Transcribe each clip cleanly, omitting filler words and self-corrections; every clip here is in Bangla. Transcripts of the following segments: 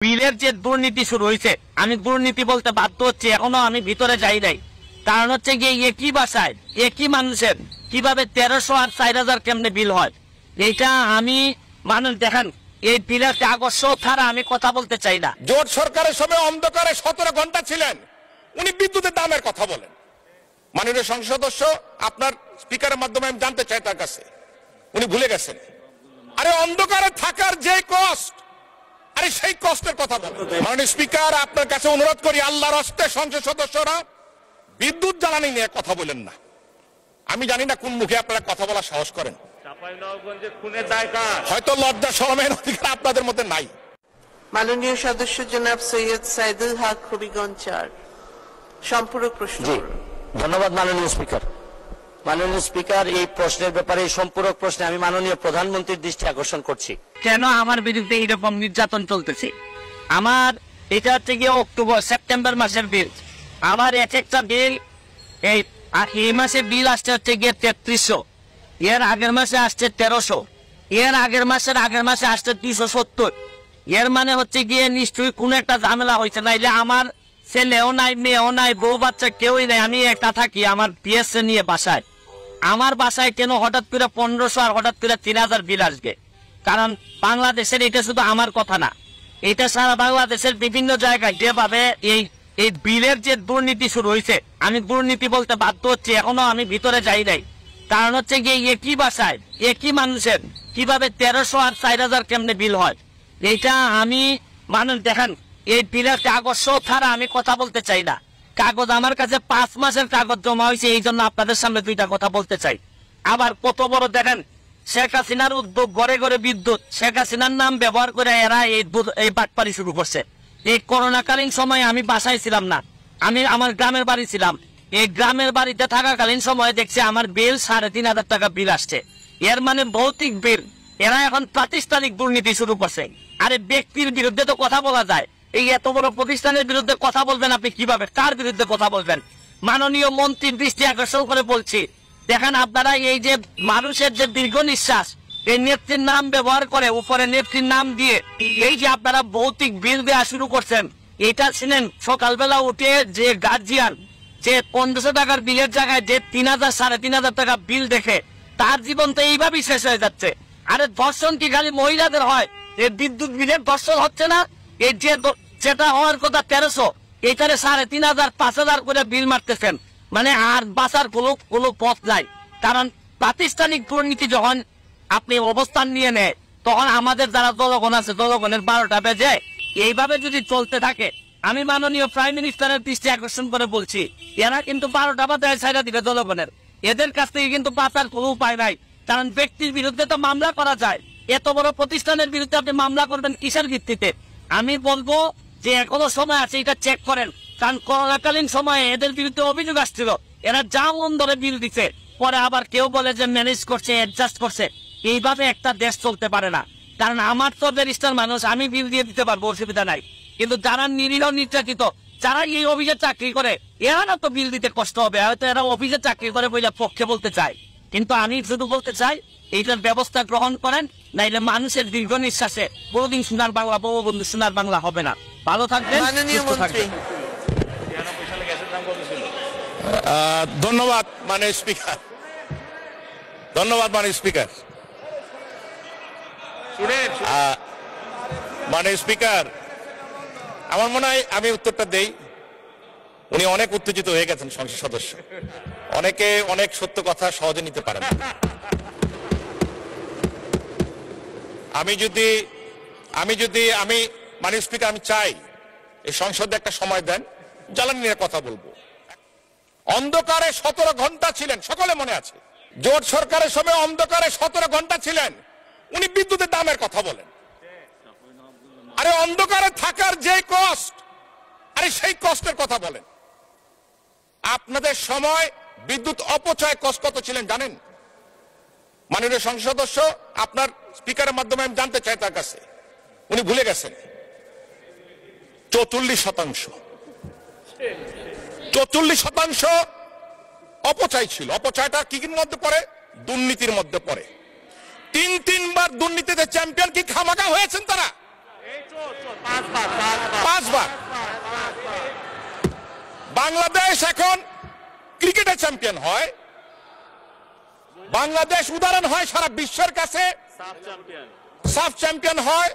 বিলের যে দুর্নীতি শুরু হয়েছে, আমি দুর্নীতি বলতে বাধ্য হচ্ছি, এখনো আমি ভিতরে যাই নাই। কারণ হচ্ছে গিয়ে একই বাসায় একই মানুষের কিভাবে 1300 আর 4000 কেমনে বিল হয়, এইটা আমি মানুষ দেখেন এই বিলের কাগজ ছাড়া আমি কথা বলতে চাই না। জোট সরকারের সময় অন্ধকারে 17 ঘন্টা ছিলেন, উনি বিদ্যুতের দামের কথা বলেন। মাননীয় সংসদ সদস্য, আপনার স্পিকারের মাধ্যমে আমি জানতে চাই তার কাছে, উনি ভুলে গেছেন। আরে অন্ধকারে থাকার যে কষ্ট, আরে সেই কষ্টের কথা বলেন। মাননীয় স্পিকার, আপনার কাছে অনুরোধ করি, আল্লাহর হস্তে সংসদ সদস্যরা বিদ্যুৎ জ্বালানি নিয়ে কথা বলেন না। আমি জানি না কোন মুখে আপনারা কথা বলা সাহস করেন, হয়তো লজ্জা শরমের অধিকার আপনাদের মধ্যে নাই। মাননীয় সদস্য জনাব সৈয়দ সাইদুল হক হবিগঞ্জ 4, সম্পূরক প্রশ্ন। ধন্যবাদ মাননীয় স্পিকার। মাননীয় স্পিকার, এই প্রশ্নের ব্যাপারে সম্পূরক প্রশ্নে আমি মাননীয় প্রধানমন্ত্রীর দৃষ্টি আকর্ষণ করছি। কেন আমার বিরুদ্ধে এইরকম নির্যাতন চলতেছে? আমার এটা হচ্ছে গিয়ে সেপ্টেম্বর মাসের বিল। আমার এক একটা বিল এই মাসে বিল আসছে হচ্ছে গিয়ে 3300, এর আগের মাসে আসছে 1300, এর আগের মাসে আসছে 270। এর মানে হচ্ছে গিয়ে নিশ্চয়ই কোন একটা ঝামেলা হয়েছে, নাইলে আমার ছেলেও নাই, মেয়েও নাই, বউ বাচ্চা কেউই নাই, আমি একটা থাকি আমার পিএসএ নিয়ে বাসায়। আমার বাসায় কেন হঠাৎ করে 1500 আর হঠাৎ করে 3000 বিল আসবে? কারণ বাংলাদেশের এটা শুধু আমার কথা না, এটা সারা বাংলাদেশের বিভিন্ন জায়গায় যেভাবে এই বিলের যে দুর্নীতি শুরু হয়েছে, আমি দুর্নীতি বলতে বাধ্য হচ্ছি, এখনো আমি ভিতরে যাই নাই। কারণ হচ্ছে গিয়ে একই বাসায় একই মানুষের কিভাবে 1300 আর 4000 কেমনে বিল হয়, এইটা আমি মানুষ দেখেন এই বিলের কাগজ ছাড়া আমি কথা বলতে চাই না। কাগজ আমার কাছে 5 মাসের কাগজ জমা হয়েছে, এই জন্য আপনাদের সামনে দুইটা কথা বলতে চাই। আবার কত বড় দেখেন, শেখ হাসিনার উদ্যোগ, ঘরে ঘরে বিদ্যুৎ, শেখ হাসিনার নাম ব্যবহার করে এরা এই বাটপারি শুরু করছে। এই করোনাকালীন সময় আমি বাসায় ছিলাম না, আমি আমার গ্রামের বাড়ি ছিলাম। এই গ্রামের বাড়িতে থাকাকালীন সময় দেখছি আমার বিল 3500 টাকা বিল আসছে। এর মানে ভৌতিক বিল। এরা এখন প্রাতিষ্ঠানিক দুর্নীতি শুরু করছে। আরে ব্যক্তির বিরুদ্ধে তো কথা বলা যায়, এই এত বড় প্রতিষ্ঠানের বিরুদ্ধে কথা বলবেন আপনি কিভাবে? কার বিরুদ্ধে কথা বলবেন? মাননীয় মন্ত্রীর দৃষ্টি আকর্ষণ করে বলছি, দেখেন আপনারা এই যে মানুষের যে দীর্ঘ নিঃশ্বাস, এই নেত্রীর নাম ব্যবহার করে উপরে নেত্রীর নাম দিয়ে এই যে আপনারা ভৌতিক বিল দেওয়া শুরু করছেন, এটা ছিলেন সকালবেলা উঠে যে গার্জিয়ান যে 1500 টাকার বিলের জায়গায় যে 3000 3500 টাকা বিল দেখে তার জীবন তো এইভাবেই শেষ হয়ে যাচ্ছে। আরে ধর্ষণ কি খালি মহিলাদের হয়? এই বিদ্যুৎ বিলের ধর্ষণ হচ্ছে না? এই যেটা হওয়ার কথা 1300, এইখানে 3500 5000 করে বিল মারতেছেন, মানে আর বাঁচার কোনো পথ নাই। কারণ প্রাতিষ্ঠানিক দুর্নীতি যখন আপনি অবস্থান নিয়ে নেয়, তখন আমাদের যারা জনগণ আছে, জনগণের 12টা বেজে। এইভাবে যদি চলতে থাকে, আমি মাননীয় প্রাইম মিনিস্টারের দৃষ্টি আকর্ষণ করে বলছি, এরা কিন্তু 12টা বাজায় ছাইড়া দিবে জনগণের। এদের কাছ থেকে কিন্তু বাঁচার কোনো উপায় নাই। কারণ ব্যক্তির বিরুদ্ধে তো মামলা করা যায়, এত বড় প্রতিষ্ঠানের বিরুদ্ধে আপনি মামলা করবেন কিসের ভিত্তিতে? আমি বলবো যে এখনো সময় আছে, এটা চেক করেন। কারণ করোনাকালীন সময়ে এদের বিরুদ্ধে অভিযোগ আসছিল, এরা যা মন ধরে বিল দিচ্ছে, পরে আবার কেউ বলে যে ম্যানেজ করছে, অ্যাডজাস্ট করছে। এইভাবে একটা দেশ চলতে পারে না। কারণ আমার তো ব্যারিস্টার মানুষ, আমি বিল দিয়ে দিতে পারবো, অসুবিধা নাই। কিন্তু যারা নিরীহ নির্যাতিত, যারা এই অফিসে চাকরি করে, এরা না তো বিল দিতে কষ্ট হবে, হয়তো এরা অফিসে চাকরি করে বলে পক্ষে বলতে চায়। কিন্তু আমি শুধু বলতে চাই, এইটার ব্যবস্থা গ্রহণ করেন, নাইলে মানুষের দীর্ঘ নিঃশ্বাসে বহুদিন সোনার বাংলা, বঙ্গবন্ধু সোনার বাংলা হবে না। ভালো থাকবেন, সুস্থ থাকবেন। ধন্যবাদ মাননীয় স্পিকার, ধন্যবাদ মাননীয় স্পিকার। মাননীয় স্পিকার, আমার মনে হয় আমি উত্তরটা দেই। উনি অনেক উত্তেজিত হয়ে গেছেন সংসদ সদস্য, অনেকে অনেক সত্য কথা সহজে নিতে পারেন। আমি মাননীয় স্পিকার, আমি চাই এই সংসদে একটা সময় দেন, জ্বালানি নিয়ে কথা বলবো। অন্ধকারে 17 ঘন্টা ছিলেন, সকলে মনে আছে। জোট সরকারের সময় অন্ধকারে 17 ঘন্টা ছিলেন, উনি বিদ্যুতের দামের কথা বলেন। আরে অন্ধকারে থাকার যে কষ্ট, আরে সেই কষ্টের কথা বলেন। আপনাদের সময় বিদ্যুৎ অপচয় কষ্ট কত ছিলেন জানেন? মাননীয় সংসদ সদস্য, আপনার স্পিকারের মাধ্যমে আমি জানতে চাই তার কাছে, উনি ভুলে গেছেন। 44% 44% অপচয় ছিল। অপচয়টা কি মধ্যে পড়ে? দুর্নীতির মধ্যে পড়ে। 3 বার দুর্নীতিতে চ্যাম্পিয়ন কি খামাখা হয়েছেন তারা? 5 বার। বাংলাদেশ এখন ক্রিকেটে চ্যাম্পিয়ন হয়, বাংলাদেশ উদাহরণ হয় সারা বিশ্বের কাছে, সাফ চ্যাম্পিয়ন হয়,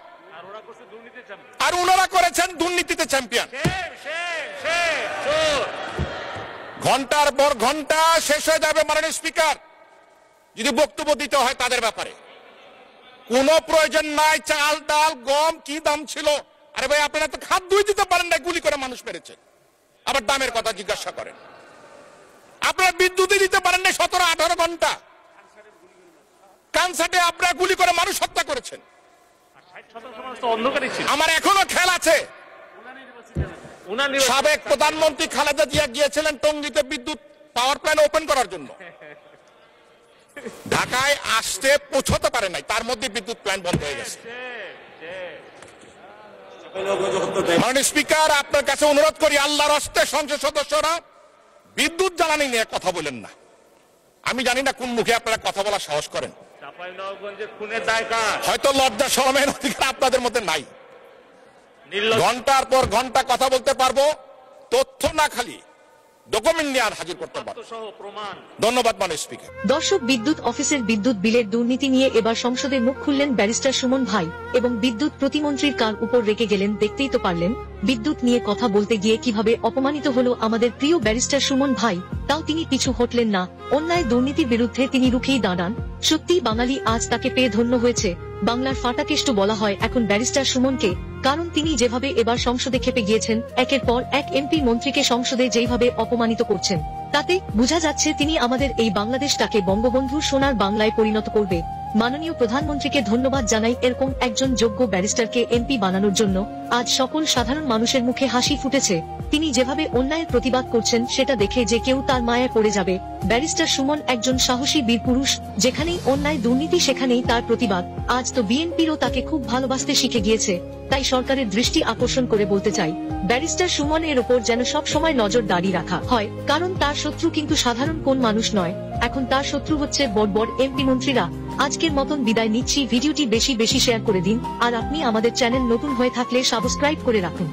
আর ওনারা করেছেন দুর্নীতিতে চ্যাম্পিয়ন। ঘন্টার পর ঘন্টা শেষ হয়ে যাবে মাননীয় স্পিকার যদি বক্তব্য দিতে হয় তাদের ব্যাপারে। কোনো প্রয়োজন নাই, চাল ডাল গম কি দাম ছিল, আরে ভাই আপনারা তো খাদ্য দিতে পারেন না, গুলি করে মানুষ মেরেছে, আবার দামের কথা জিজ্ঞাসা করেন। আপনারা বিদ্যুৎই দিতে পারেন না 17-18 ঘন্টা, কানসাটে আপনারা গুলি করে মানুষ হত্যা করেছেন। আমার এখনো খেয়াল আছে সাবেক প্রধানমন্ত্রী খালেদা জিয়া গিয়েছিলেন টঙ্গীতে বিদ্যুৎ পাওয়ার প্ল্যান্ট ওপেন করার জন্য, ঢাকায় আসতে পৌঁছতে পারে নাই, তার মধ্যে বিদ্যুৎ প্ল্যান্ট বন্ধ হয়ে গেছে। মাননীয় স্পিকার আপনার কাছে অনুরোধ করি, আল্লাহর হস্তে সংসদ সদস্যরা বিদ্যুৎ জ্বালানি নিয়ে কথা বলেন না। আমি জানি না কোন মুখে আপনারা কথা বলার সাহস করেন, হয়তো লজ্জা শরমের অধিকার আপনাদের মধ্যে নাই। ঘন্টার পর ঘন্টা কথা বলতে পারবো, তথ্য না খালি ডকুমেন্ট নিয়ে আর হাজির করতে পারবো। ধন্যবাদ মাননীয় স্পিকার। দর্শক, বিদ্যুৎ অফিসের বিদ্যুৎ বিলের দুর্নীতি নিয়ে এবার সংসদে মুখ খুললেন ব্যারিস্টার সুমন ভাই এবং বিদ্যুৎ প্রতিমন্ত্রীর কার উপর রেখে গেলেন। দেখতেই তো পারলেন বিদ্যুৎ নিয়ে কথা বলতে গিয়ে কিভাবে অপমানিত হলো আমাদের প্রিয় ব্যারিস্টার সুমন ভাই। তাও তিনি পিছু হটলেন না, অন্যায় দুর্নীতির বিরুদ্ধে তিনি রুখেই দাঁড়ান। সত্যি বাঙালি আজ তাকে পেয়ে ধন্য হয়েছে। বাংলার ফাটাকেষ্ট বলা হয় এখন ব্যারিস্টার সুমনকে, কারণ তিনি যেভাবে এবার সংসদে খেপে গিয়েছেন, একের পর এক এমপি মন্ত্রীকে সংসদে যেভাবে অপমানিত করছেন, তাতে বোঝা যাচ্ছে তিনি আমাদের এই বাংলাদেশটাকে বঙ্গবন্ধুর সোনার বাংলায় পরিণত করবে। মাননীয় প্রধানমন্ত্রীকে ধন্যবাদ জানাই এরকম একজন যোগ্য ব্যারিস্টারকে এমপি বানানোর জন্য। আজ সকল সাধারণ মানুষের মুখে হাসি ফুটেছে। তিনি যেভাবে অন্যায়ের প্রতিবাদ করছেন সেটা দেখে যে কেউ তার মায়ায় পড়ে যাবে। ব্যারিস্টার সুমন একজন সাহসী বীর পুরুষ, যেখানেই অন্যায় দুর্নীতি সেখানেই তার প্রতিবাদ। আজ তো বিএনপিরও তাকে খুব ভালোবাসতে শিখে গিয়েছে। তাই সরকারের দৃষ্টি আকর্ষণ করে বলতে চাই, ব্যারিস্টার সুমনের ওপর যেন সব সময় নজরদারি রাখা হয়, কারণ তার শত্রু কিন্তু সাধারণ কোন মানুষ নয়, এখন তার শত্রু হচ্ছে বড় বড় এমপি মন্ত্রীরা। আজকের মতন বিদায় নিচ্ছি। ভিডিওটি বেশি বেশি শেয়ার করে দিন, আর আপনি আমাদের চ্যানেল নতুন হয়ে থাকলে সাবস্ক্রাইব করে রাখুন।